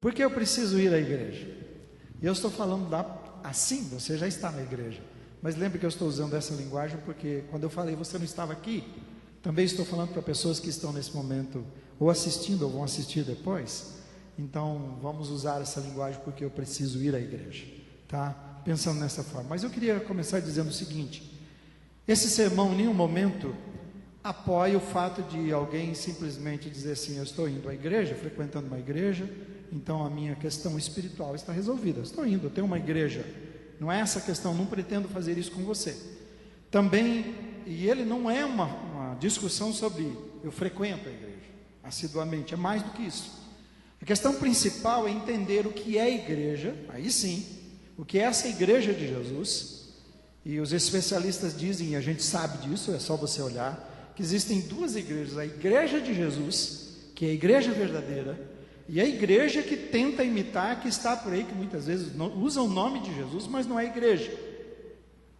Por que eu preciso ir à igreja? E eu estou falando assim, você já está na igreja. Mas lembre que eu estou usando essa linguagem porque quando eu falei você não estava aqui, também estou falando para pessoas que estão nesse momento ou assistindo ou vão assistir depois. Então vamos usar essa linguagem porque eu preciso ir à igreja, tá? Pensando nessa forma. Mas eu queria começar dizendo o seguinte: esse sermão em nenhum momento apoia o fato de alguém simplesmente dizer assim: eu estou indo à igreja, frequentando uma igreja, então a minha questão espiritual está resolvida. Estou indo, eu tenho uma igreja. Não é essa a questão, não pretendo fazer isso com você. Também, e ele não é uma discussão sobre eu frequento a igreja assiduamente, é mais do que isso. A questão principal é entender o que é a igreja, aí sim, o que é essa igreja de Jesus. E os especialistas dizem, e a gente sabe disso, é só você olhar, que existem duas igrejas: a igreja de Jesus, que é a igreja verdadeira, e a igreja que tenta imitar, que está por aí, que muitas vezes usa o nome de Jesus, mas não é igreja.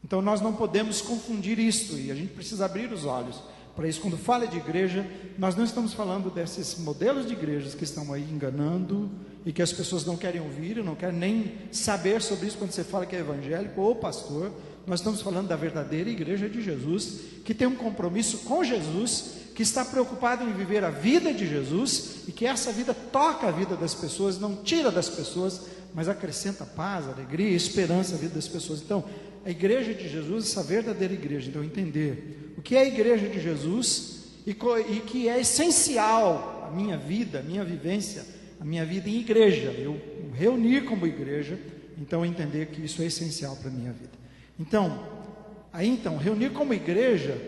Então nós não podemos confundir isto, e a gente precisa abrir os olhos para isso. Quando fala de igreja, nós não estamos falando desses modelos de igrejas que estão aí enganando, e que as pessoas não querem ouvir, não querem nem saber sobre isso quando você fala que é evangélico ou pastor. Nós estamos falando da verdadeira igreja de Jesus, que tem um compromisso com Jesus, que está preocupado em viver a vida de Jesus, e que essa vida toca a vida das pessoas, não tira das pessoas, mas acrescenta paz, alegria e esperança à vida das pessoas. Então, a igreja de Jesus, essa verdadeira igreja. Então, entender o que é a igreja de Jesus e que é essencial a minha vida, a minha vivência, a minha vida em igreja, eu reunir como igreja. Então, entender que isso é essencial para a minha vida. Então, reunir como igreja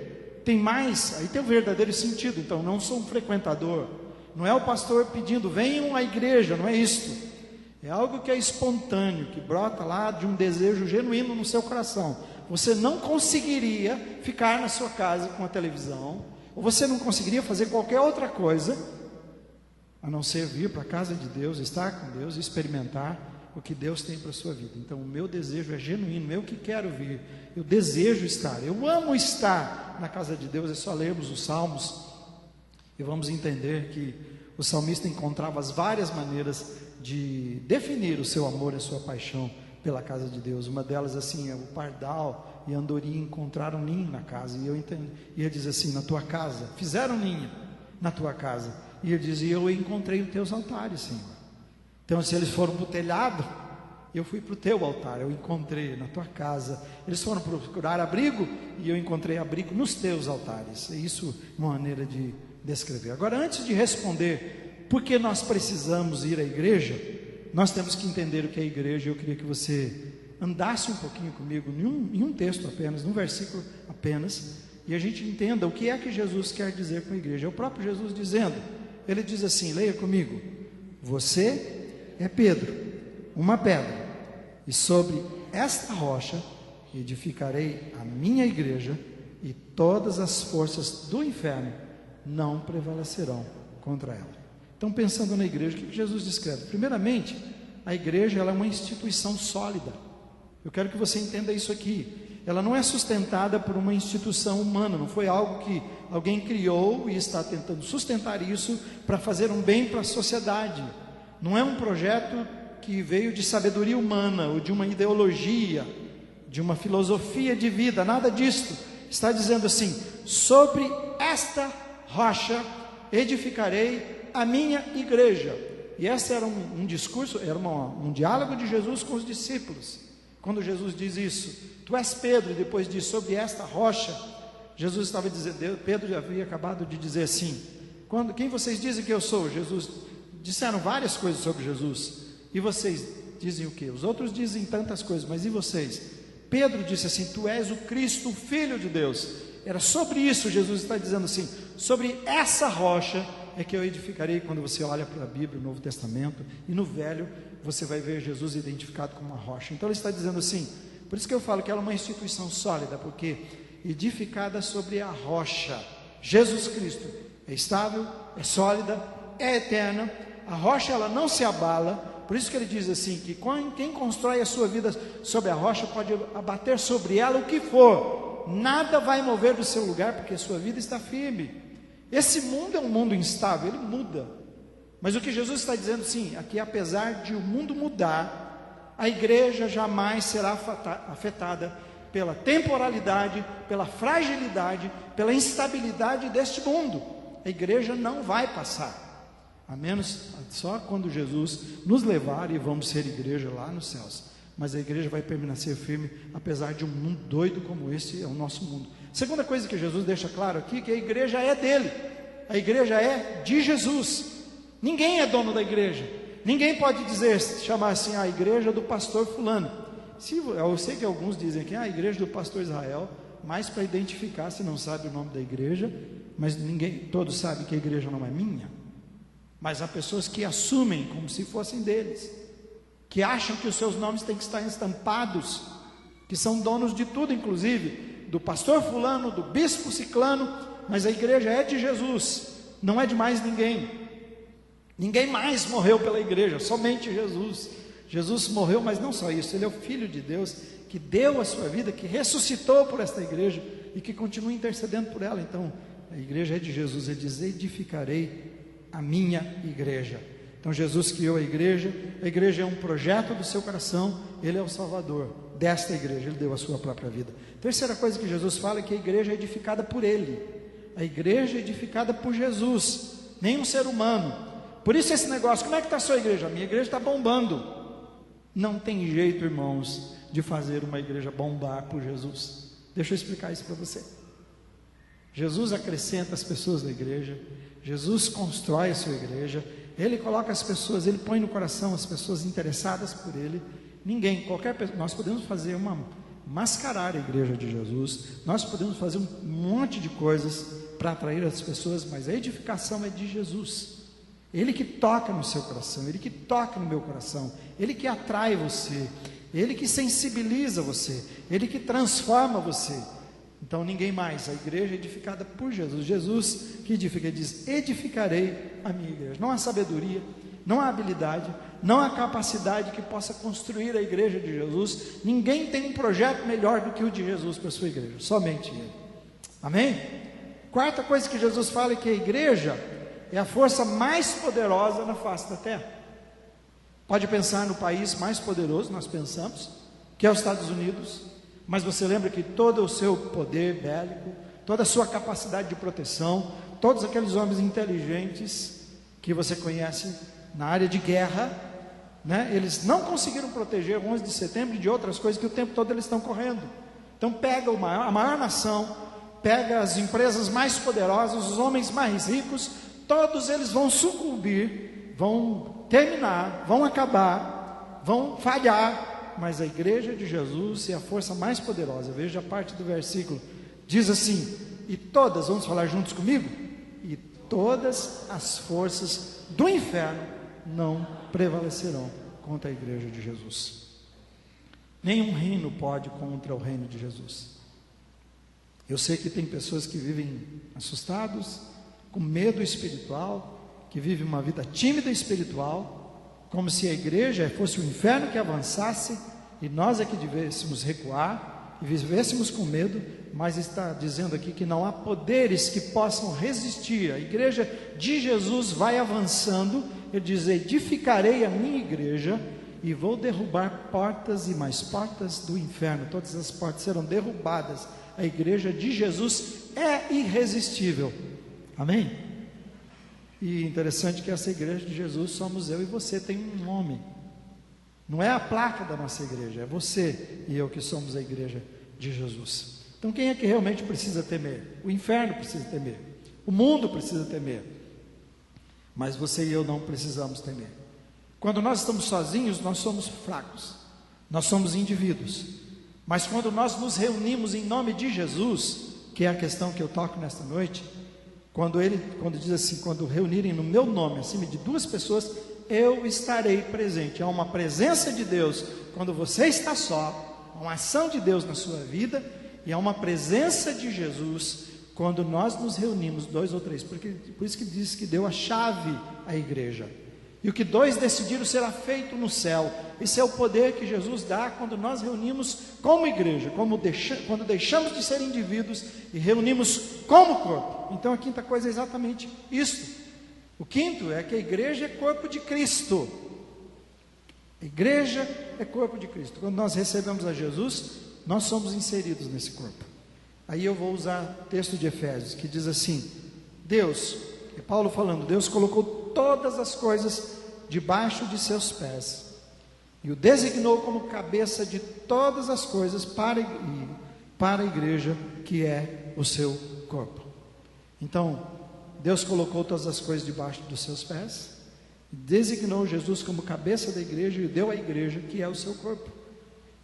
tem mais, aí tem o verdadeiro sentido. Então, não sou um frequentador, não é o pastor pedindo, venham à igreja, não é isto. É algo que é espontâneo, que brota lá de um desejo genuíno no seu coração. Você não conseguiria ficar na sua casa com a televisão, ou você não conseguiria fazer qualquer outra coisa, a não ser vir para a casa de Deus, estar com Deus e experimentar o que Deus tem para a sua vida. Então o meu desejo é genuíno, eu que quero vir, eu desejo estar, eu amo estar na casa de Deus. É só lermos os Salmos e vamos entender que o salmista encontrava as várias maneiras de definir o seu amor e a sua paixão pela casa de Deus. Uma delas assim, é o pardal e a andorinha encontraram ninho na casa, e ele diz assim: na tua casa, fizeram ninho na tua casa, e ele dizia: eu encontrei os teus altares, Senhor. Então, se eles foram para o telhado, eu fui para o teu altar, eu encontrei na tua casa. Eles foram procurar abrigo, e eu encontrei abrigo nos teus altares. Isso é uma maneira de descrever. Agora, antes de responder por que nós precisamos ir à igreja, nós temos que entender o que é a igreja. Eu queria que você andasse um pouquinho comigo em um texto apenas, num versículo apenas, e a gente entenda o que é que Jesus quer dizer com a igreja. É o próprio Jesus dizendo. Ele diz assim, leia comigo: você é Pedro, uma pedra, e sobre esta rocha edificarei a minha igreja, e todas as forças do inferno não prevalecerão contra ela. Então, pensando na igreja, o que Jesus descreve? Primeiramente, a igreja ela é uma instituição sólida. Eu quero que você entenda isso aqui. Ela não é sustentada por uma instituição humana, não foi algo que alguém criou e está tentando sustentar isso para fazer um bem para a sociedade. Não é um projeto que veio de sabedoria humana ou de uma ideologia, de uma filosofia de vida, nada disso. Está dizendo assim: sobre esta rocha edificarei a minha igreja. E esse era um discurso, era um diálogo de Jesus com os discípulos. Quando Jesus diz isso, tu és Pedro, e depois diz sobre esta rocha, Jesus estava dizendo, Pedro havia acabado de dizer assim: quem vocês dizem que eu sou? Jesus disseram várias coisas sobre Jesus. E vocês dizem o quê? Os outros dizem tantas coisas, mas e vocês? Pedro disse assim: tu és o Cristo, o Filho de Deus. Era sobre isso Jesus está dizendo assim: sobre essa rocha é que eu edificarei. Quando você olha para a Bíblia, o Novo Testamento e no Velho, você vai ver Jesus identificado como uma rocha. Então ele está dizendo assim, por isso que eu falo que ela é uma instituição sólida, porque edificada sobre a rocha, Jesus Cristo, é estável, é sólida, é eterna. A rocha ela não se abala. Por isso que ele diz assim, que quem constrói a sua vida sobre a rocha pode abater sobre ela o que for, nada vai mover do seu lugar, porque a sua vida está firme. Esse mundo é um mundo instável, ele muda. Mas o que Jesus está dizendo, sim, aqui, apesar de o mundo mudar, a igreja jamais será afetada pela temporalidade, pela fragilidade, pela instabilidade deste mundo. A igreja não vai passar, a menos só quando Jesus nos levar e vamos ser igreja lá nos céus. Mas a igreja vai permanecer firme, apesar de um mundo doido como esse é o nosso mundo. Segunda coisa que Jesus deixa claro aqui, que a igreja é dele, a igreja é de Jesus. Ninguém é dono da igreja, ninguém pode chamar assim, a igreja do pastor fulano. Eu sei que alguns dizem que a igreja do pastor Israel, mais para identificar, se não sabe o nome da igreja, mas todos sabem que a igreja não é minha. Mas há pessoas que assumem como se fossem deles, que acham que os seus nomes têm que estar estampados, que são donos de tudo, inclusive do pastor fulano, do bispo ciclano, mas a igreja é de Jesus, não é de mais ninguém. Ninguém mais morreu pela igreja, somente Jesus. Jesus morreu, mas não só isso, Ele é o Filho de Deus, que deu a sua vida, que ressuscitou por esta igreja, e que continua intercedendo por ela. Então, a igreja é de Jesus. Ele diz: edificarei a minha igreja. Então, Jesus criou a igreja é um projeto do seu coração, Ele é o Salvador desta igreja, Ele deu a sua própria vida. Terceira coisa que Jesus fala é que a igreja é edificada por Ele. A igreja é edificada por Jesus, nem um ser humano. Por isso esse negócio, como é que está a sua igreja? A minha igreja está bombando. Não tem jeito, irmãos, de fazer uma igreja bombar por Jesus. Deixa eu explicar isso para você. Jesus acrescenta as pessoas da igreja, Jesus constrói a sua igreja, Ele coloca as pessoas, Ele põe no coração as pessoas interessadas por Ele. Nós podemos fazer mascarar a igreja de Jesus, nós podemos fazer um monte de coisas para atrair as pessoas, mas a edificação é de Jesus. Ele que toca no seu coração, Ele que toca no meu coração, Ele que atrai você, Ele que sensibiliza você, Ele que transforma você. Então ninguém mais, a igreja é edificada por Jesus. Jesus que edifica, Ele diz: edificarei a minha igreja. Não há sabedoria, não há habilidade, não há capacidade que possa construir a igreja de Jesus. Ninguém tem um projeto melhor do que o de Jesus para a sua igreja, somente Ele. Amém? Quarta coisa que Jesus fala é que a igreja é a força mais poderosa na face da terra. Pode pensar no país mais poderoso, nós pensamos, que é os Estados Unidos, mas você lembra que todo o seu poder bélico, toda a sua capacidade de proteção, todos aqueles homens inteligentes que você conhece na área de guerra, né? Eles não conseguiram proteger o 11 de setembro de outras coisas que o tempo todo eles estão correndo. Então pega a maior nação, pega as empresas mais poderosas, os homens mais ricos, todos eles vão sucumbir, vão terminar, vão acabar, vão falhar, mas a igreja de Jesus é a força mais poderosa. Veja a parte do versículo, diz assim: e todas, vamos falar juntos comigo? E todas as forças do inferno não prevalecerão contra a igreja de Jesus. Nenhum reino pode contra o reino de Jesus. Eu sei que tem pessoas que vivem assustados, com medo espiritual, que vive uma vida tímida espiritual, como se a igreja fosse o inferno que avançasse e nós é que devêssemos recuar e vivêssemos com medo. Mas está dizendo aqui que não há poderes que possam resistir. A igreja de Jesus vai avançando. Ele diz: edificarei a minha igreja e vou derrubar portas e mais portas do inferno. Todas as portas serão derrubadas. A igreja de Jesus é irresistível. Amém? E interessante que essa igreja de Jesus somos eu e você, tem um nome. Não é a placa da nossa igreja, é você e eu que somos a igreja de Jesus. Então quem é que realmente precisa temer? O inferno precisa temer, o mundo precisa temer, mas você e eu não precisamos temer. Quando nós estamos sozinhos, nós somos fracos, nós somos indivíduos, mas quando nós nos reunimos em nome de Jesus, que é a questão que eu toco nesta noite, quando diz assim: quando reunirem no meu nome, acima de 2 pessoas, eu estarei presente. Há uma presença de Deus quando você está só, há uma ação de Deus na sua vida, e há uma presença de Jesus quando nós nos reunimos 2 ou 3, por isso que diz que deu a chave à igreja, e o que 2 decidiram será feito no céu. Esse é o poder que Jesus dá quando nós reunimos como igreja, quando deixamos de ser indivíduos e reunimos como corpo. Então a quinta coisa é exatamente isso. O quinto é que a igreja é corpo de Cristo. A igreja é corpo de Cristo. Quando nós recebemos a Jesus, nós somos inseridos nesse corpo. Aí eu vou usar o texto de Efésios, que diz assim: Deus, é Paulo falando, Deus colocou todas as coisas debaixo de seus pés e o designou como cabeça de todas as coisas para a igreja, que é o seu corpo. Então, Deus colocou todas as coisas debaixo dos seus pés, designou Jesus como cabeça da igreja e deu à igreja, que é o seu corpo.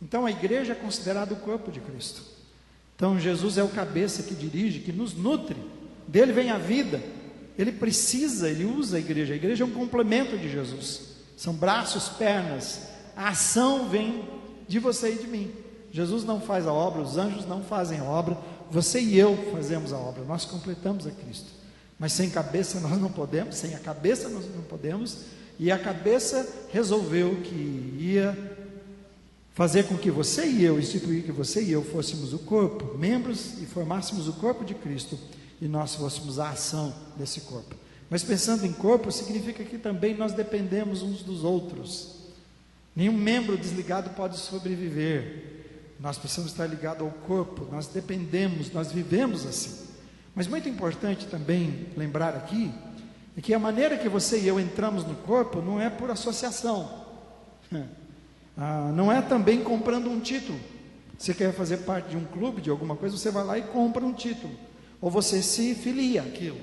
Então a igreja é considerada o corpo de Cristo. Então Jesus é o cabeça que dirige, que nos nutre, dele vem a vida. Ele usa a igreja é um complemento de Jesus, são braços, pernas, a ação vem de você e de mim. Jesus não faz a obra, os anjos não fazem a obra, você e eu fazemos a obra, nós completamos a Cristo. Mas sem cabeça nós não podemos, sem a cabeça nós não podemos, e a cabeça resolveu que ia fazer com que você e eu, instituir que você e eu fôssemos o corpo, membros, e formássemos o corpo de Cristo, e nós fôssemos a ação desse corpo. Mas pensando em corpo, significa que também nós dependemos uns dos outros. Nenhum membro desligado pode sobreviver. Nós precisamos estar ligados ao corpo, nós dependemos, nós vivemos assim. Mas muito importante também lembrar aqui, é que a maneira que você e eu entramos no corpo não é por associação, não é também comprando um título. Você quer fazer parte de um clube, de alguma coisa, você vai lá e compra um título, ou você se filia àquilo.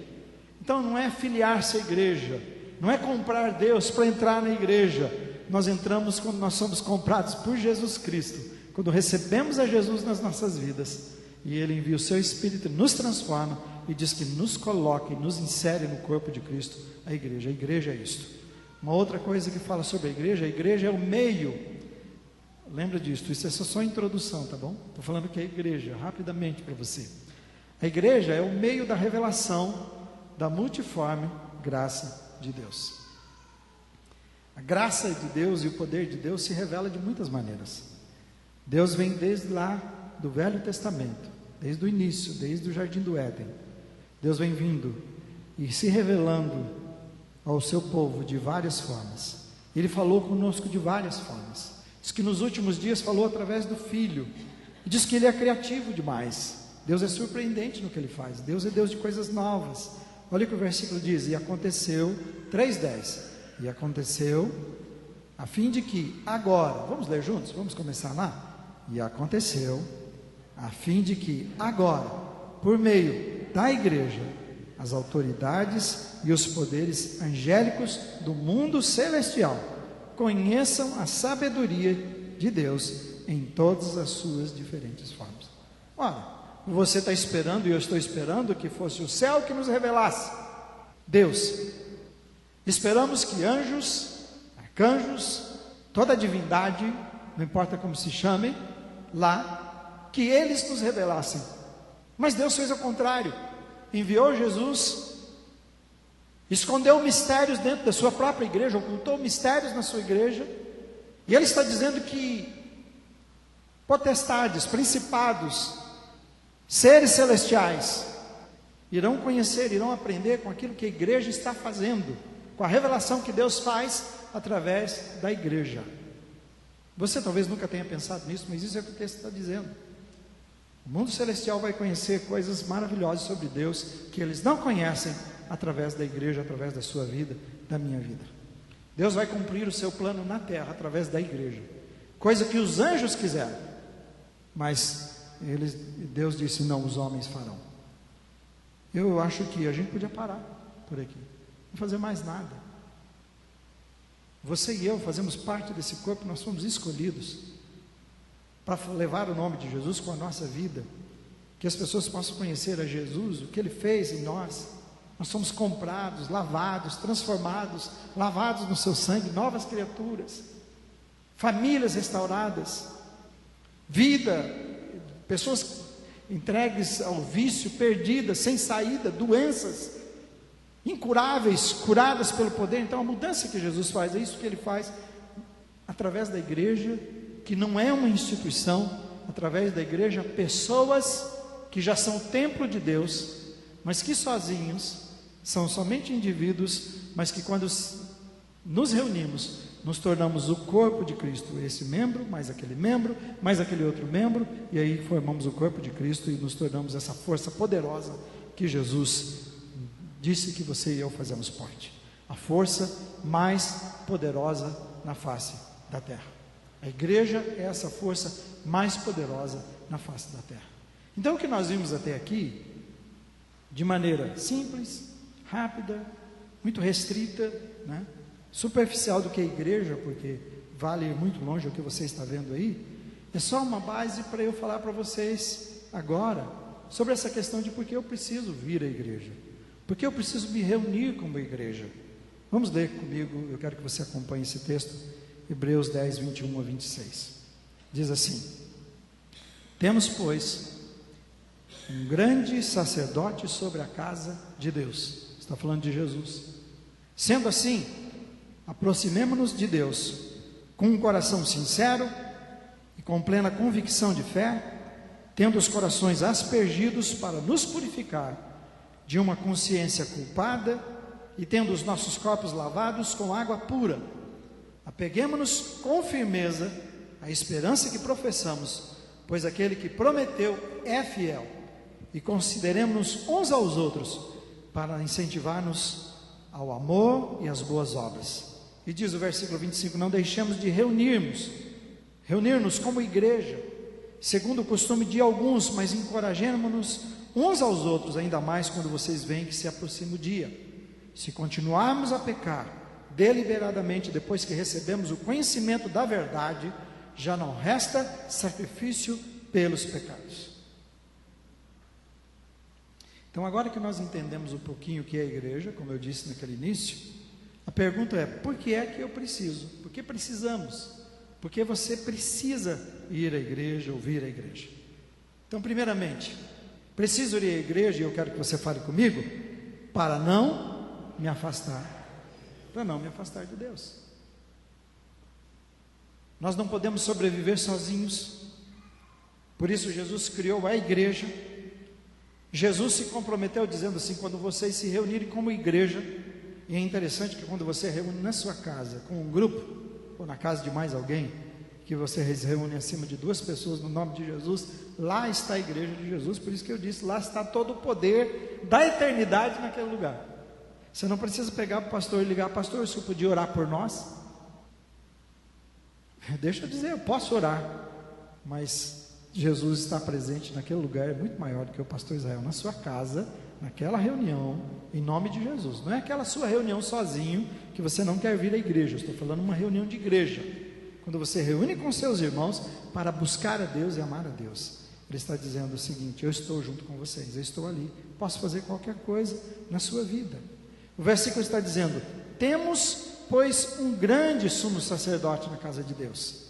Então não é filiar-se à igreja, não é comprar Deus para entrar na igreja. Nós entramos quando nós somos comprados por Jesus Cristo, quando recebemos a Jesus nas nossas vidas, e Ele envia o seu Espírito, nos transforma e diz que nos coloca e nos insere no corpo de Cristo, a igreja. A igreja é isto. Uma outra coisa que fala sobre a igreja é o meio. Lembra disso, isso é só a introdução, tá bom? Estou falando que é a igreja, rapidamente para você. A igreja é o meio da revelação da multiforme graça de Deus. A graça de Deus e o poder de Deus se revela de muitas maneiras. Deus vem desde lá do Velho Testamento, desde o início, desde o Jardim do Éden. Deus vem vindo e se revelando ao seu povo de várias formas. Ele falou conosco de várias formas. Diz que nos últimos dias falou através do Filho. Diz que Ele é criativo demais. Deus é surpreendente no que Ele faz. Deus é Deus de coisas novas. Olha o que o versículo diz: e aconteceu, 3:10, e aconteceu, a fim de que agora, vamos ler juntos? Vamos começar lá? E aconteceu, a fim de que agora, por meio da igreja, as autoridades e os poderes angélicos do mundo celestial conheçam a sabedoria de Deus em todas as suas diferentes formas. Olha, você está esperando e eu estou esperando que fosse o céu que nos revelasse Deus. Esperamos que anjos, arcanjos, toda a divindade, não importa como se chamem, lá, que eles nos revelassem. Mas Deus fez o contrário, enviou Jesus, escondeu mistérios dentro da sua própria igreja, ocultou mistérios na sua igreja, e Ele está dizendo que potestades, principados, seres celestiais irão conhecer, irão aprender com aquilo que a igreja está fazendo, com a revelação que Deus faz através da igreja. Você talvez nunca tenha pensado nisso, mas isso é o que o texto está dizendo. O mundo celestial vai conhecer coisas maravilhosas sobre Deus que eles não conhecem através da igreja, através da sua vida, da minha vida. Deus vai cumprir o seu plano na terra através da igreja, coisa que os anjos quiseram, mas Deus disse: não, os homens farão. Eu acho que a gente podia parar por aqui, não fazer mais nada. Você e eu fazemos parte desse corpo, nós fomos escolhidos para levar o nome de Jesus com a nossa vida, que as pessoas possam conhecer a Jesus, o que Ele fez em nós. Nós somos comprados, lavados, transformados, lavados no seu sangue, novas criaturas, famílias restauradas, vida, pessoas entregues ao vício, perdidas, sem saída, doenças incuráveis, curadas pelo poder. Então a mudança que Jesus faz, é isso que Ele faz através da igreja, que não é uma instituição, através da igreja, pessoas que já são templo de Deus, mas que sozinhos são somente indivíduos mas que quando nos reunimos, nos tornamos o corpo de Cristo, esse membro, mais aquele outro membro, e aí formamos o corpo de Cristo e nos tornamos essa força poderosa que Jesus disse que você e eu fazemos parte. A força mais poderosa na face da terra. A igreja é essa força mais poderosa na face da terra. Então o que nós vimos até aqui, de maneira simples, rápida, muito restrita, né? Superficial do que a igreja, porque vale muito longe o que você está vendo aí, é só uma base para eu falar para vocês agora sobre essa questão de por que eu preciso vir à igreja, por que eu preciso me reunir como igreja. Vamos ler comigo, eu quero que você acompanhe esse texto, Hebreus 10, 21 a 26. Diz assim: temos, pois, um grande sacerdote sobre a casa de Deus. Está falando de Jesus. Sendo assim, aproximemo-nos de Deus com um coração sincero e com plena convicção de fé, tendo os corações aspergidos para nos purificar de uma consciência culpada e tendo os nossos corpos lavados com água pura. Apeguemo-nos com firmeza à esperança que professamos, pois aquele que prometeu é fiel, e consideremos-nos uns aos outros para incentivar-nos ao amor e às boas obras. E diz o versículo 25: não deixemos de reunir-nos como igreja, segundo o costume de alguns, mas encorajemo-nos uns aos outros, ainda mais quando vocês veem que se aproxima o dia. Se continuarmos a pecar deliberadamente depois que recebemos o conhecimento da verdade, já não resta sacrifício pelos pecados. Então, agora que nós entendemos um pouquinho o que é a igreja, como eu disse naquele início, a pergunta é: por que é que eu preciso? Por que precisamos? Por que você precisa ir à igreja, ouvir a igreja? Então, primeiramente, preciso ir à igreja, e eu quero que você fale comigo, para não me afastar de Deus. Nós não podemos sobreviver sozinhos, por isso Jesus criou a igreja. Jesus se comprometeu dizendo assim: quando vocês se reunirem como igreja, e é interessante que quando você reúne na sua casa, com um grupo, ou na casa de mais alguém, que você reúne acima de 2 pessoas no nome de Jesus, lá está a igreja de Jesus. Por isso que eu disse, lá está todo o poder da eternidade naquele lugar. Você não precisa pegar para o pastor e ligar: pastor, o senhor podia orar por nós? Deixa eu dizer, eu posso orar, mas Jesus está presente naquele lugar, é muito maior do que o pastor Israel, na sua casa, naquela reunião, em nome de Jesus. Não é aquela sua reunião sozinho, que você não quer vir à igreja. Eu estou falando uma reunião de igreja, quando você reúne com seus irmãos para buscar a Deus e amar a Deus. Ele está dizendo o seguinte: eu estou junto com vocês, eu estou ali, posso fazer qualquer coisa na sua vida. O versículo está dizendo: temos, pois, um grande sumo sacerdote na casa de Deus.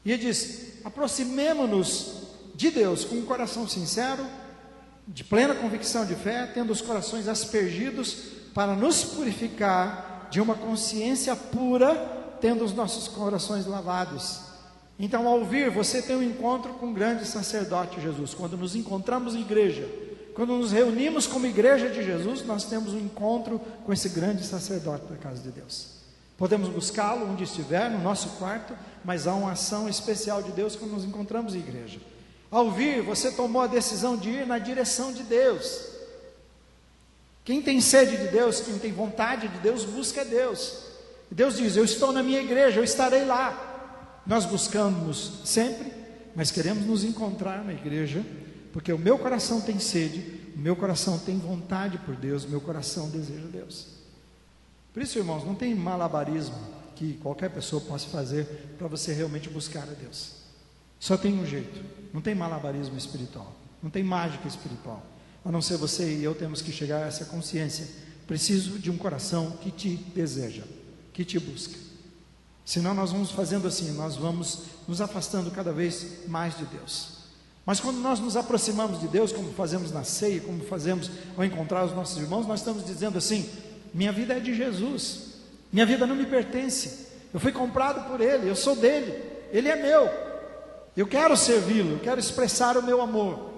E ele diz: aproximemo-nos de Deus com um coração sincero, de plena convicção de fé, tendo os corações aspergidos para nos purificar de uma consciência pura, tendo os nossos corações lavados. Então, ao vir, você tem um encontro com o grande sacerdote Jesus. Quando nos encontramos em igreja, quando nos reunimos como igreja de Jesus, nós temos um encontro com esse grande sacerdote da casa de Deus. Podemos buscá-lo onde estiver, no nosso quarto, mas há uma ação especial de Deus quando nos encontramos em igreja. Ao vir, você tomou a decisão de ir na direção de Deus. Quem tem sede de Deus, quem tem vontade de Deus, busca Deus. Deus diz: eu estou na minha igreja, eu estarei lá. Nós buscamos sempre, mas queremos nos encontrar na igreja, porque o meu coração tem sede, o meu coração tem vontade por Deus, o meu coração deseja Deus. Por isso, irmãos, não tem malabarismo que qualquer pessoa possa fazer para você realmente buscar a Deus. Só tem um jeito, não tem malabarismo espiritual, não tem mágica espiritual, a não ser você e eu temos que chegar a essa consciência: preciso de um coração que te deseja, que te busca. Senão nós vamos fazendo assim, nós vamos nos afastando cada vez mais de Deus. Mas quando nós nos aproximamos de Deus, como fazemos na ceia, como fazemos ao encontrar os nossos irmãos, nós estamos dizendo assim: minha vida é de Jesus, minha vida não me pertence, eu fui comprado por Ele, eu sou dele, Ele é meu, eu quero servi-lo, eu quero expressar o meu amor.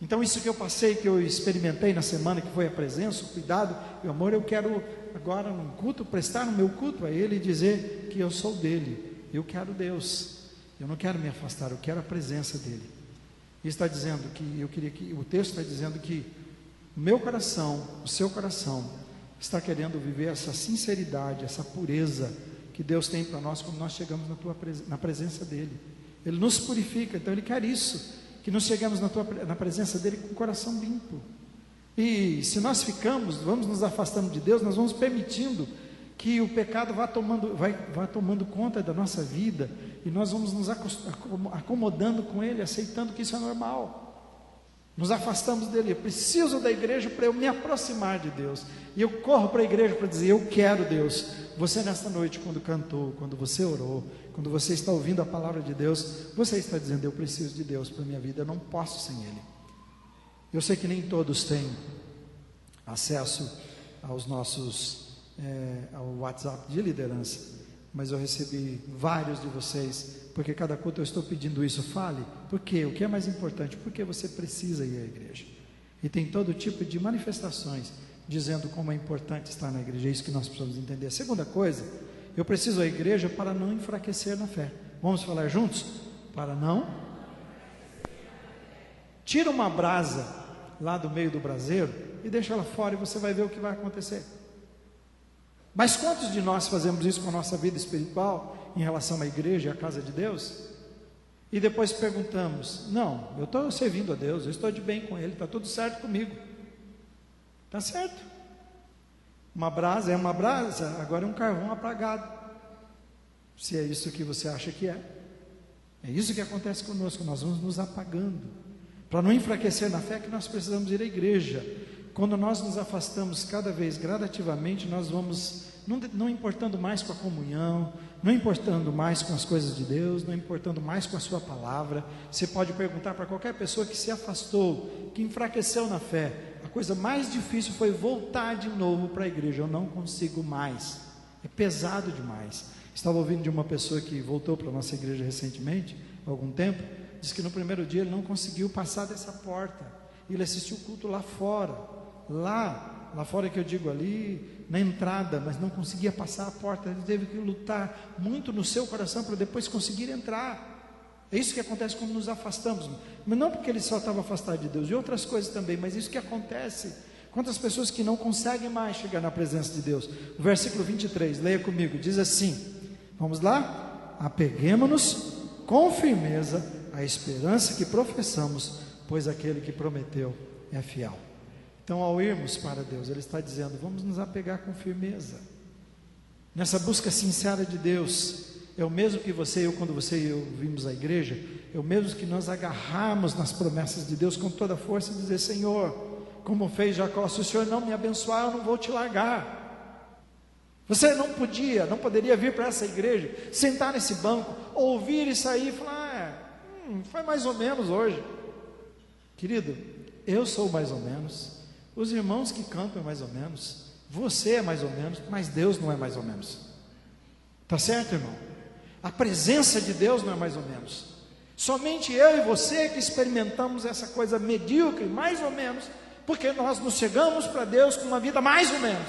Então isso que eu passei, que eu experimentei na semana, que foi a presença, o cuidado e o amor, eu quero agora num culto, prestar o meu culto a Ele e dizer que eu sou dele, eu quero Deus, eu não quero me afastar, eu quero a presença dele. E está dizendo que, eu queria que, o texto está dizendo que o meu coração, o seu coração, está querendo viver essa sinceridade, essa pureza que Deus tem para nós quando nós chegamos na presença dele. Ele nos purifica, então Ele quer isso, que nós chegamos na presença dele com o coração limpo. E se nós vamos nos afastando de Deus, nós vamos permitindo que o pecado vá tomando conta da nossa vida, e nós vamos nos acomodando com ele, aceitando que isso é normal. Nos afastamos dele. Eu preciso da igreja para eu me aproximar de Deus, e eu corro para a igreja para dizer: eu quero Deus. Você nesta noite, quando cantou, quando você orou, quando você está ouvindo a palavra de Deus, você está dizendo: eu preciso de Deus para a minha vida, eu não posso sem Ele. Eu sei que nem todos têm acesso aos ao WhatsApp de liderança, mas eu recebi vários de vocês, porque cada culto eu estou pedindo isso. Fale, por quê? O que é mais importante? Porque você precisa ir à igreja, e tem todo tipo de manifestações dizendo como é importante estar na igreja. É isso que nós precisamos entender. A segunda coisa, eu preciso à igreja para não enfraquecer na fé. Vamos falar juntos? Para não. Tira uma brasa lá do meio do braseiro e deixa ela fora, e você vai ver o que vai acontecer. Mas quantos de nós fazemos isso com a nossa vida espiritual em relação à igreja e à casa de Deus? E depois perguntamos: não, eu estou servindo a Deus, eu estou de bem com Ele, está tudo certo comigo. Está certo. Uma brasa é uma brasa, agora é um carvão apagado. Se é isso que você acha que é isso que acontece conosco. Nós vamos nos apagando. Para não enfraquecer na fé, que nós precisamos ir à igreja. Quando nós nos afastamos cada vez gradativamente, nós vamos não importando mais com a comunhão, não importando mais com as coisas de Deus, não importando mais com a sua palavra. Você pode perguntar para qualquer pessoa que se afastou, que enfraqueceu na fé: a coisa mais difícil foi voltar de novo para a igreja. Eu não consigo mais, é pesado demais. Estava ouvindo de uma pessoa que voltou para a nossa igreja recentemente, há algum tempo. Disse que no primeiro dia ele não conseguiu passar dessa porta. Ele assistiu o culto lá fora, lá fora, que eu digo ali na entrada, mas não conseguia passar a porta. Ele teve que lutar muito no seu coração para depois conseguir entrar. É isso que acontece quando nos afastamos, mas não porque ele só estava afastado de Deus, de outras coisas também, mas isso que acontece. Quantas pessoas que não conseguem mais chegar na presença de Deus? O versículo 23, leia comigo, diz assim, vamos lá? Apeguemo-nos com firmeza à esperança que professamos, pois aquele que prometeu é fiel. Então, ao irmos para Deus, Ele está dizendo: vamos nos apegar com firmeza, nessa busca sincera de Deus. É o mesmo que você e eu, quando você e eu vimos à igreja, é o mesmo que nós agarrarmos nas promessas de Deus com toda a força e dizer: Senhor, como fez Jacó, se o Senhor não me abençoar, eu não vou te largar. Você não poderia vir para essa igreja, sentar nesse banco, ouvir e sair e falar: foi mais ou menos hoje. Querido, eu sou mais ou menos, os irmãos que cantam é mais ou menos, você é mais ou menos, mas Deus não é mais ou menos. Está certo, irmão? A presença de Deus não é mais ou menos. Somente eu e você que experimentamos essa coisa medíocre, mais ou menos, porque nós nos chegamos para Deus com uma vida mais ou menos.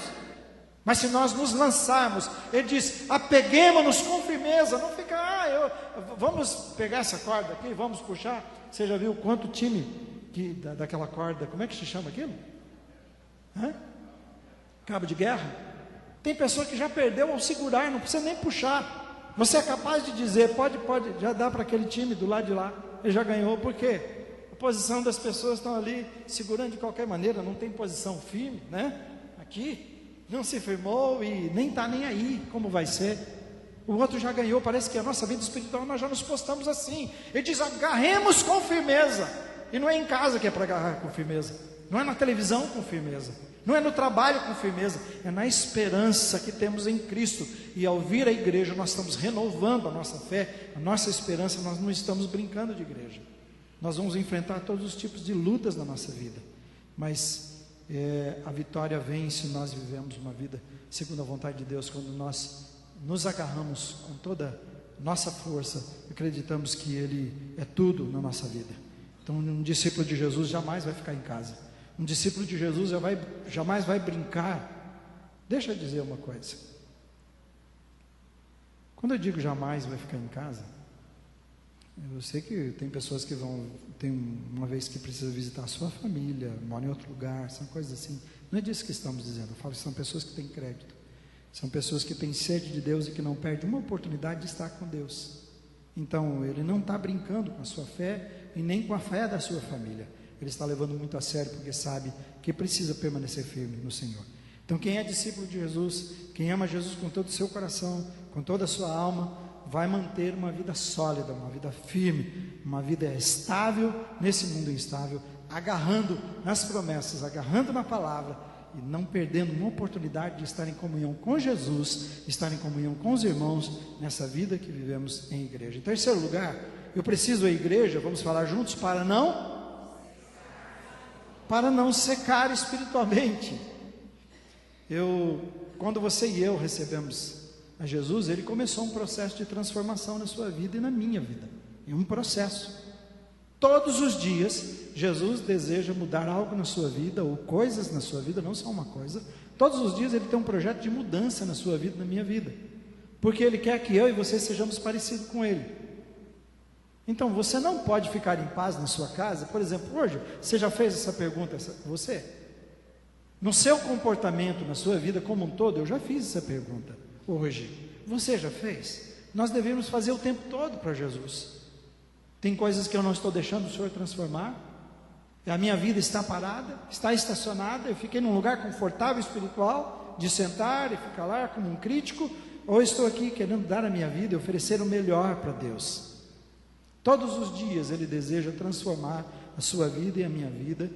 Mas se nós nos lançarmos, Ele diz: apeguemos-nos com firmeza. Não fica, vamos pegar essa corda aqui, vamos puxar. Você já viu quanto time daquela corda, como é que se chama aquilo? Cabo de guerra. Tem pessoa que já perdeu ao segurar, não precisa nem puxar. Você é capaz de dizer: pode, já dá para aquele time do lado de lá, ele já ganhou. Por quê? A posição das pessoas estão ali segurando de qualquer maneira, não tem posição firme, né? Aqui não se firmou e nem está nem aí como vai ser. O outro já ganhou. Parece que a nossa vida espiritual, nós já nos postamos assim. Ele diz: agarremos com firmeza. E não é em casa que é para agarrar com firmeza, não é na televisão com firmeza, não é no trabalho com firmeza, é na esperança que temos em Cristo. E ao vir à igreja, nós estamos renovando a nossa fé, a nossa esperança. Nós não estamos brincando de igreja. Nós vamos enfrentar todos os tipos de lutas na nossa vida, mas a vitória vem se nós vivemos uma vida segundo a vontade de Deus. Quando nós nos agarramos com toda a nossa força, acreditamos que Ele é tudo na nossa vida. Então, um discípulo de Jesus jamais vai ficar em casa. Um discípulo de Jesus jamais vai brincar Deixa eu dizer uma coisa. Quando eu digo jamais vai ficar em casa, eu sei que tem pessoas que tem uma vez que precisa visitar a sua família, mora em outro lugar, são coisas assim. Não é disso que estamos dizendo, eu falo que são pessoas que têm crédito, são pessoas que têm sede de Deus e que não perdem uma oportunidade de estar com Deus. Então, ele não está brincando com a sua fé e nem com a fé da sua família. Ele está levando muito a sério porque sabe que precisa permanecer firme no Senhor. Então, quem é discípulo de Jesus, quem ama Jesus com todo o seu coração, com toda a sua alma, vai manter uma vida sólida, uma vida firme, uma vida estável nesse mundo instável, agarrando nas promessas, agarrando na palavra e não perdendo uma oportunidade de estar em comunhão com Jesus, estar em comunhão com os irmãos nessa vida que vivemos em igreja. Em terceiro lugar, eu preciso da igreja, vamos falar juntos, para não secar espiritualmente. Quando você e eu recebemos a Jesus, ele começou um processo de transformação na sua vida e na minha vida, em um processo. Todos os dias, Jesus deseja mudar algo na sua vida, ou coisas na sua vida, não só uma coisa. Todos os dias ele tem um projeto de mudança na sua vida e na minha vida, porque ele quer que eu e você sejamos parecidos com ele. Então você não pode ficar em paz na sua casa. Por exemplo, hoje, você já fez essa pergunta, você? No seu comportamento, na sua vida como um todo, eu já fiz essa pergunta hoje. Você já fez? Nós devemos fazer o tempo todo para Jesus. Tem coisas que eu não estou deixando o Senhor transformar. A minha vida está parada, está estacionada. Eu fiquei num lugar confortável espiritual, de sentar e ficar lá como um crítico, ou estou aqui querendo dar a minha vida e oferecer o melhor para Deus. Todos os dias Ele deseja transformar a sua vida e a minha vida.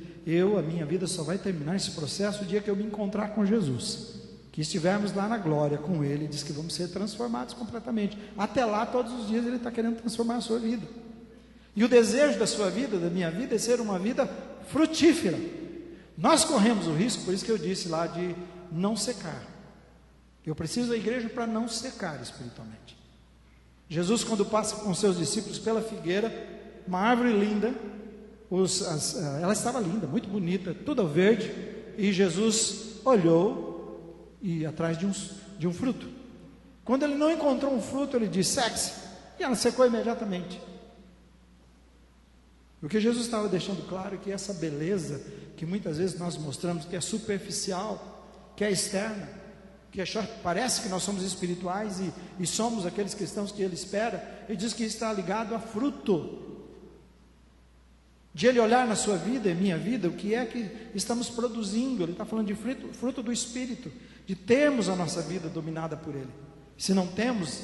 A minha vida só vai terminar esse processo o dia que eu me encontrar com Jesus, que estivermos lá na glória com Ele. Diz que vamos ser transformados completamente. Até lá, todos os dias Ele está querendo transformar a sua vida. E o desejo da sua vida, da minha vida, é ser uma vida frutífera. Nós corremos o risco, por isso que eu disse lá, de não secar. Eu preciso da igreja para não secar espiritualmente. Jesus, quando passa com seus discípulos pela figueira, uma árvore linda, ela estava linda, muito bonita, toda verde, e Jesus olhou e atrás de um fruto. Quando ele não encontrou um fruto, ele disse: seque-se, e ela secou imediatamente. O que Jesus estava deixando claro é que essa beleza que muitas vezes nós mostramos, que é superficial, que é externa, que parece que nós somos espirituais e somos aqueles cristãos que Ele espera, Ele diz que está ligado a fruto. De Ele olhar na sua vida e minha vida, o que é que estamos produzindo. Ele está falando de fruto do Espírito, de termos a nossa vida dominada por Ele. Se não temos,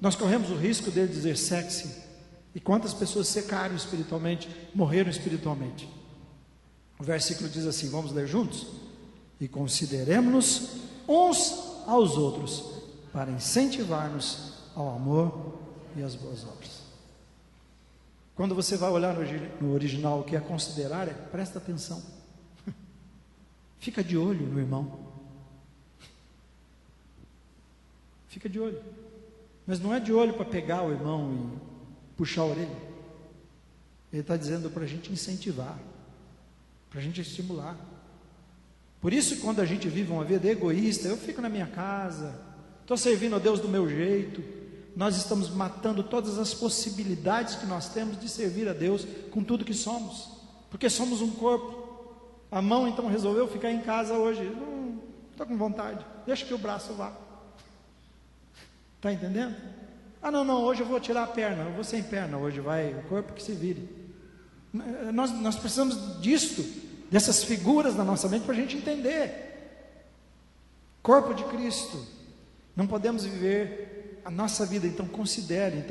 nós corremos o risco dele dizer: seque-se. E quantas pessoas secaram espiritualmente, morreram espiritualmente? O versículo diz assim, vamos ler juntos? E consideremos-nos uns aos outros, para incentivar-nos ao amor e às boas obras. Quando você vai olhar no original, o que é considerar, presta atenção. Fica de olho no irmão. Fica de olho. Mas não é de olho para pegar o irmão e puxar a orelha. Ele está dizendo para a gente incentivar, para a gente estimular. Por isso, quando a gente vive uma vida egoísta, eu fico na minha casa, estou servindo a Deus do meu jeito, nós estamos matando todas as possibilidades que nós temos de servir a Deus com tudo que somos, porque somos um corpo. A mão então resolveu ficar em casa hoje, não estou com vontade, deixa que o braço vá. Está entendendo? Ah, não, hoje eu vou tirar a perna, eu vou sem perna, hoje vai o corpo que se vire. Nós precisamos disto, dessas figuras na nossa mente para a gente entender. Corpo de Cristo, não podemos viver a nossa vida, então considere,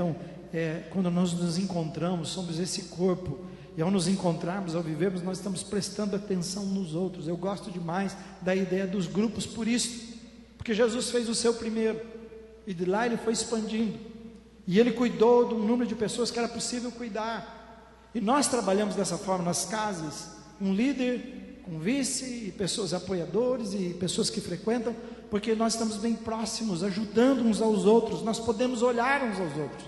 quando nós nos encontramos, somos esse corpo, e ao nos encontrarmos, ao vivermos, nós estamos prestando atenção nos outros. Eu gosto demais da ideia dos grupos por isso, porque Jesus fez o seu primeiro, e de lá ele foi expandindo. E Ele cuidou de um número de pessoas que era possível cuidar. E nós trabalhamos dessa forma nas casas. Um líder, um vice, e pessoas apoiadores, e pessoas que frequentam, porque nós estamos bem próximos, ajudando uns aos outros. Nós podemos olhar uns aos outros.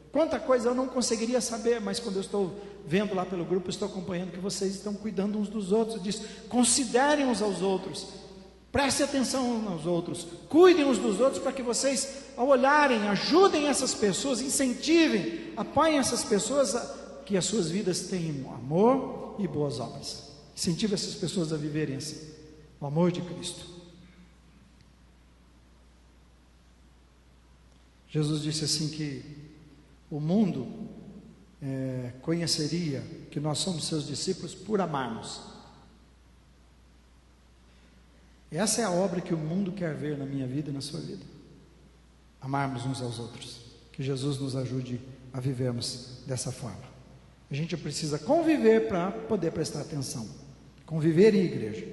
Quanta coisa eu não conseguiria saber, mas quando eu estou vendo lá pelo grupo, eu estou acompanhando que vocês estão cuidando uns dos outros. Diz: considerem uns aos outros. Prestem atenção uns aos outros, cuidem uns dos outros, para que vocês, ao olharem, ajudem essas pessoas, incentivem, apoiem essas pessoas, que as suas vidas tenham amor e boas obras. Incentive essas pessoas a viverem assim, o amor de Cristo. Jesus disse assim que o mundo conheceria que nós somos seus discípulos por amarmos. Essa é a obra que o mundo quer ver na minha vida e na sua vida. Amarmos uns aos outros. Que Jesus nos ajude a vivermos dessa forma. A gente precisa conviver para poder prestar atenção. Conviver em igreja.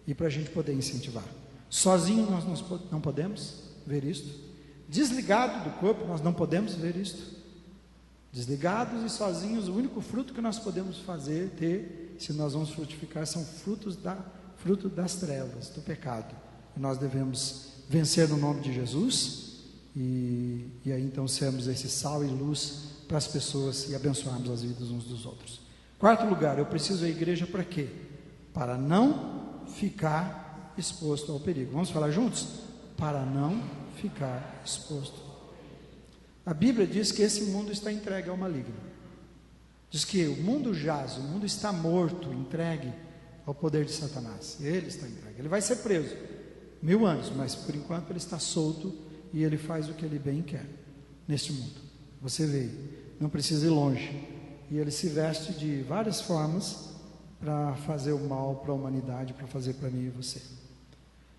E para a gente poder incentivar. Sozinho nós não podemos ver isto. Desligado do corpo nós não podemos ver isto. Desligados e sozinhos, o único fruto que nós podemos ter, se nós vamos frutificar, são fruto das trevas, do pecado. E nós devemos vencer no nome de Jesus, e aí então sermos esse sal e luz para as pessoas e abençoarmos as vidas uns dos outros. Quarto lugar, eu preciso da igreja para quê? Para não ficar exposto ao perigo. Vamos falar juntos? Para não ficar exposto. A Bíblia diz que esse mundo está entregue ao maligno. Diz que o mundo jaz, o mundo está morto, entregue ao poder de Satanás. Ele está entregue. Ele vai ser preso 1000 anos, mas por enquanto ele está solto e ele faz o que ele bem quer neste mundo. Você vê, não precisa ir longe. E ele se veste de várias formas para fazer o mal para a humanidade, para fazer para mim e você.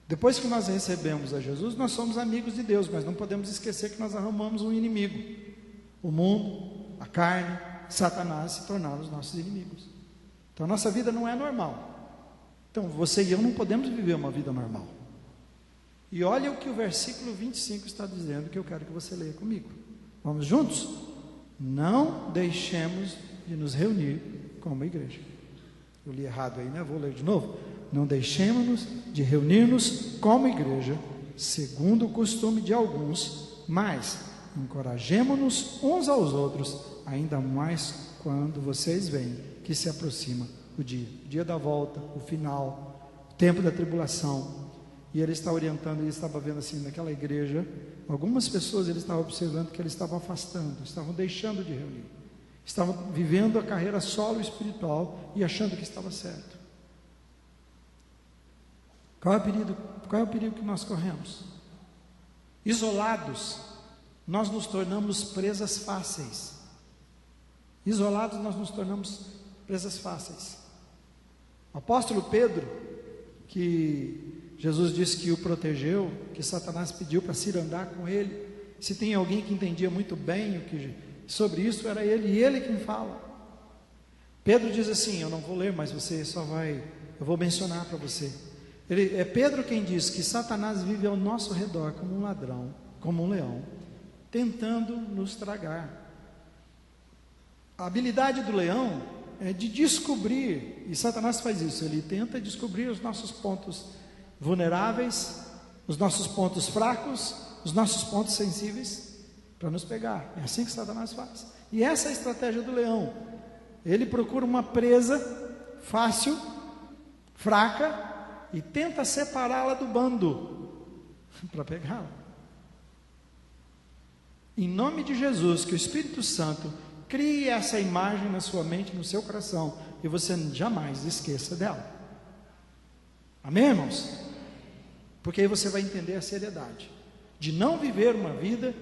Depois que nós recebemos a Jesus, nós somos amigos de Deus, mas não podemos esquecer que nós arrumamos um inimigo. O mundo, a carne, Satanás se tornaram os nossos inimigos. Então a nossa vida não é normal. Então você e eu não podemos viver uma vida normal. E olha o que o versículo 25 está dizendo, que eu quero que você leia comigo. Vamos juntos? Não deixemos de nos reunir como igreja. Eu li errado aí, né? Vou ler de novo. Não deixemos de reunir-nos como igreja, segundo o costume de alguns, mas encorajemo-nos uns aos outros, ainda mais quando vocês veem que se aproxima o dia da volta, o final, o tempo da tribulação. E ele está orientando, ele estava vendo assim naquela igreja, algumas pessoas ele estava observando que eles estavam afastando, estavam deixando de reunir, estavam vivendo a carreira solo espiritual e achando que estava certo. Qual é o perigo que nós corremos? Isolados, nós nos tornamos presas fáceis. Isolados, nós nos tornamos presas fáceis. O apóstolo Pedro, que Jesus disse que o protegeu, que Satanás pediu para se andar com ele, se tem alguém que entendia muito bem sobre isso, era ele, e ele quem fala. Pedro diz assim, eu não vou ler, mas eu vou mencionar para você. É Pedro quem diz que Satanás vive ao nosso redor como um ladrão, como um leão, tentando nos tragar. A habilidade do leão é de descobrir, e Satanás faz isso, ele tenta descobrir os nossos pontos vulneráveis, os nossos pontos fracos, os nossos pontos sensíveis, para nos pegar. É assim que Satanás faz. E essa é a estratégia do leão. Ele procura uma presa fácil, fraca, e tenta separá-la do bando para pegá-la. Em nome de Jesus, que o Espírito Santo crie essa imagem na sua mente, no seu coração, e você jamais esqueça dela. Amém, irmãos? Porque aí você vai entender a seriedade de não viver uma vida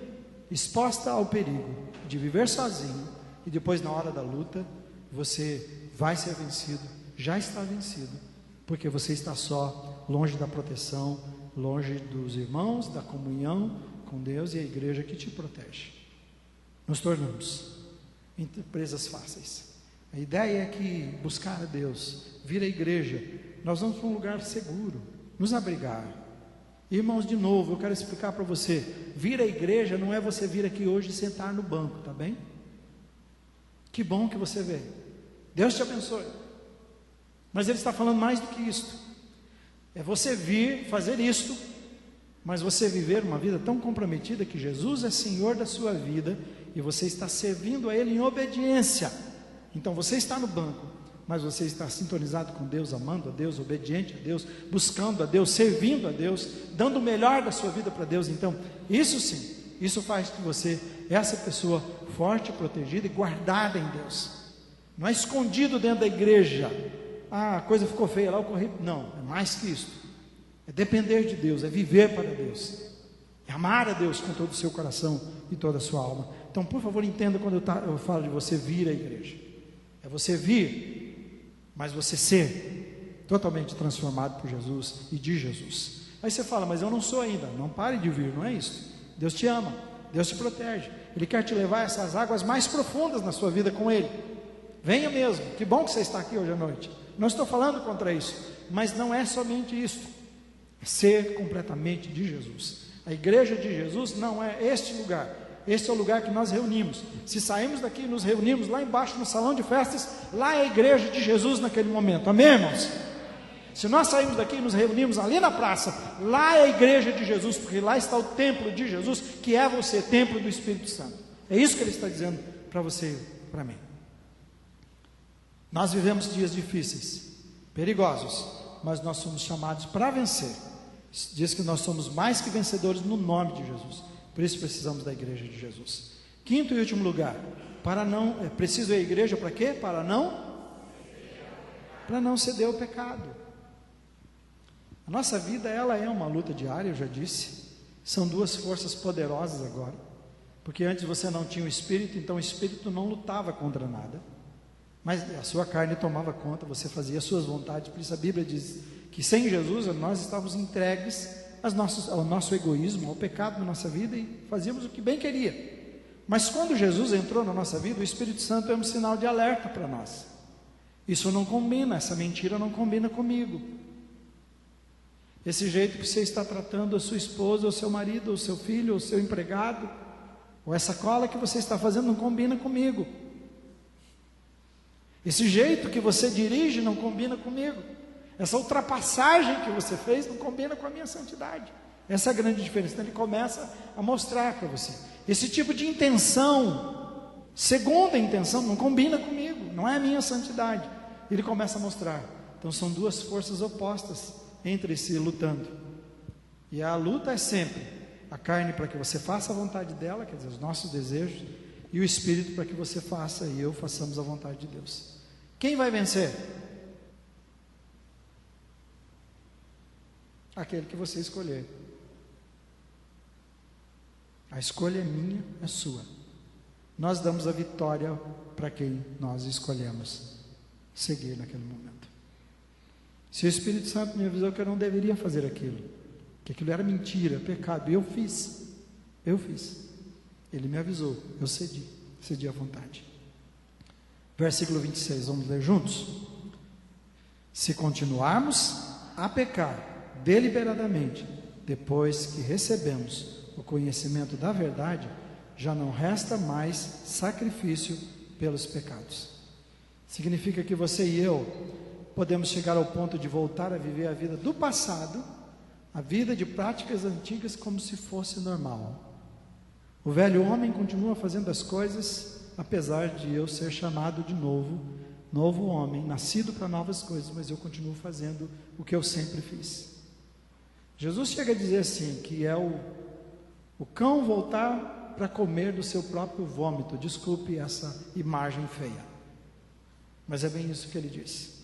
exposta ao perigo, de viver sozinho, e depois na hora da luta, você vai ser vencido, já está vencido, porque você está só, longe da proteção, longe dos irmãos, da comunhão com Deus e a igreja que te protege. Nos tornamos presas fáceis. A ideia é que buscar a Deus, vir à igreja, nós vamos para um lugar seguro, nos abrigar. Irmãos, de novo, eu quero explicar para você, vir à igreja não é você vir aqui hoje e sentar no banco, tá bem? Que bom que você veio, Deus te abençoe. Mas ele está falando mais do que isto. É você vir, fazer isto, mas você viver uma vida tão comprometida que Jesus é Senhor da sua vida e você está servindo a Ele em obediência. Então você está no banco, mas você está sintonizado com Deus, amando a Deus, obediente a Deus, buscando a Deus, servindo a Deus, dando o melhor da sua vida para Deus. Então, isso sim, isso faz de você essa pessoa forte, protegida e guardada em Deus. Não é escondido dentro da igreja. Ah, a coisa ficou feia lá, eu corri. Não, é mais que isso. É depender de Deus, é viver para Deus, é amar a Deus com todo o seu coração e toda a sua alma. Então, por favor, entenda quando eu falo de você vir à igreja. É você vir, mas você ser totalmente transformado por Jesus e de Jesus. Aí você fala, mas eu não sou ainda. Não pare de vir, não é isso. Deus te ama, Deus te protege. Ele quer te levar a essas águas mais profundas na sua vida com Ele. Venha mesmo, que bom que você está aqui hoje à noite. Não estou falando contra isso, mas não é somente isso. É ser completamente de Jesus. A igreja de Jesus não é este lugar. Este é o lugar que nós reunimos. Se saímos daqui e nos reunimos lá embaixo no salão de festas, lá é a igreja de Jesus naquele momento. Amém, irmãos? Se nós saímos daqui e nos reunimos ali na praça, lá é a igreja de Jesus, porque lá está o templo de Jesus, que é você, templo do Espírito Santo. É isso que Ele está dizendo para você e para mim. Nós vivemos dias difíceis, perigosos, mas nós somos chamados para vencer. Diz que nós somos mais que vencedores no nome de Jesus. Por isso precisamos da igreja de Jesus. Quinto e último lugar, preciso ir à igreja para quê? Para não ceder ao pecado. A nossa vida, ela é uma luta diária, eu já disse. São duas forças poderosas agora. Porque antes você não tinha o Espírito, então o Espírito não lutava contra nada. Mas a sua carne tomava conta, você fazia as suas vontades. Por isso a Bíblia diz que sem Jesus nós estávamos entregues ao nosso egoísmo, ao pecado na nossa vida e fazíamos o que bem queria. Mas quando Jesus entrou na nossa vida, o Espírito Santo é um sinal de alerta para nós. Isso não combina, essa mentira não combina comigo. Esse jeito que você está tratando a sua esposa, ou seu marido, ou seu filho, ou seu empregado, ou essa cola que você está fazendo não combina comigo. Esse jeito que você dirige não combina comigo. Essa ultrapassagem que você fez não combina com a minha santidade. Essa é a grande diferença. Então ele começa a mostrar para você. Esse tipo de intenção, segunda intenção, não combina comigo. Não é a minha santidade. Ele começa a mostrar. Então são duas forças opostas entre si lutando. E a luta é sempre a carne para que você faça a vontade dela, quer dizer, os nossos desejos, e o Espírito para que você faça e eu façamos a vontade de Deus. Quem vai vencer? Aquele que você escolher. A escolha é minha, é sua. Nós damos a vitória para quem nós escolhemos seguir naquele momento. Se o Espírito Santo me avisou que eu não deveria fazer aquilo, que aquilo era mentira, pecado, e eu fiz. Ele me avisou, eu cedi à vontade. Versículo 26, vamos ler juntos? Se continuarmos a pecar deliberadamente, depois que recebemos o conhecimento da verdade, já não resta mais sacrifício pelos pecados. Significa que você e eu podemos chegar ao ponto de voltar a viver a vida do passado, a vida de práticas antigas como se fosse normal. O velho homem continua fazendo as coisas, apesar de eu ser chamado de novo homem, nascido para novas coisas, mas eu continuo fazendo o que eu sempre fiz. Jesus chega a dizer assim, que é o cão voltar para comer do seu próprio vômito. Desculpe essa imagem feia, mas é bem isso que ele disse.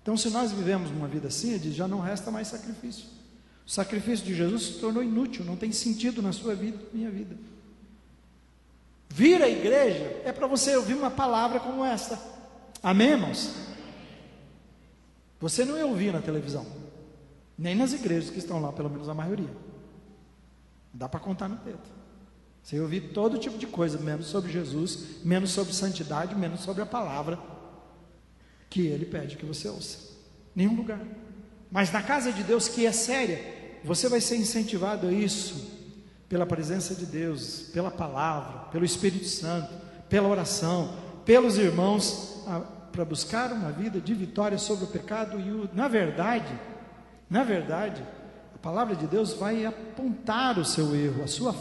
Então, se nós vivemos uma vida assim, ele diz, já não resta mais sacrifício. O sacrifício de Jesus se tornou inútil, não tem sentido na sua vida, minha vida. Vir à igreja é para você ouvir uma palavra como esta. Amém, irmãos? Você não ia ouvir na televisão, nem nas igrejas que estão lá, pelo menos a maioria. Dá para contar no dedo. Você ia ouvir todo tipo de coisa, menos sobre Jesus, menos sobre santidade, menos sobre a palavra que Ele pede que você ouça. Nenhum lugar. Mas na casa de Deus, que é séria, você vai ser incentivado a isso, pela presença de Deus, pela palavra, pelo Espírito Santo, pela oração, pelos irmãos, para buscar uma vida de vitória sobre o pecado. E na verdade, a palavra de Deus vai apontar o seu erro, a sua